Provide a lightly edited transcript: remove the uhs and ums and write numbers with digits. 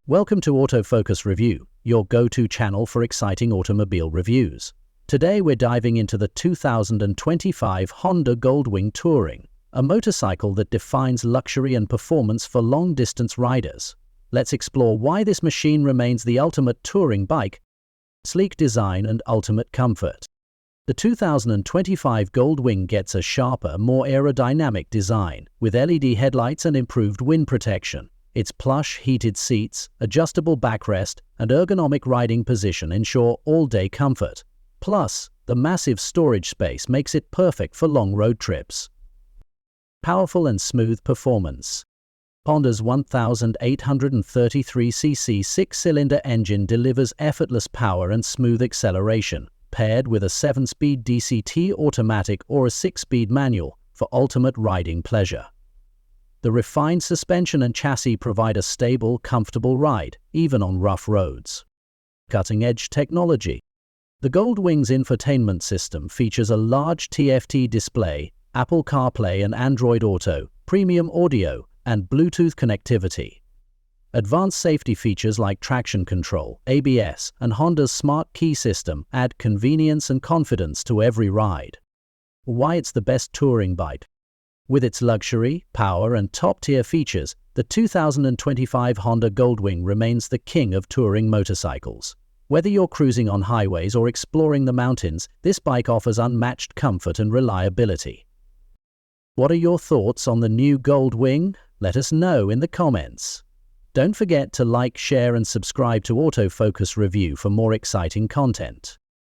Welcome to Autofocus Review, your go-to channel for exciting automobile reviews. Today we're diving into the 2025 Honda Goldwing Touring, a motorcycle that defines luxury and performance for long-distance riders. Let's explore why this machine remains the ultimate touring bike, sleek design and ultimate comfort. The 2025 Goldwing gets a sharper, more aerodynamic design, with LED headlights and improved wind protection. Its plush, heated seats, adjustable backrest, and ergonomic riding position ensure all-day comfort. Plus, the massive storage space makes it perfect for long road trips. Powerful and smooth performance. Honda's 1,833cc six-cylinder engine delivers effortless power and smooth acceleration, paired with a 7-speed DCT automatic or a 6-speed manual for ultimate riding pleasure. The refined suspension and chassis provide a stable, comfortable ride, even on rough roads. Cutting-edge technology. The Goldwing's infotainment system features a large TFT display, Apple CarPlay and Android Auto, premium audio, and Bluetooth connectivity. Advanced safety features like traction control, ABS, and Honda's smart key system add convenience and confidence to every ride. Why it's the best touring bike? With its luxury, power, and top-tier features, the 2025 Honda Goldwing remains the king of touring motorcycles. Whether you're cruising on highways or exploring the mountains, this bike offers unmatched comfort and reliability. What are your thoughts on the new Goldwing? Let us know in the comments. Don't forget to like, share, and subscribe to Autofocus Review for more exciting content.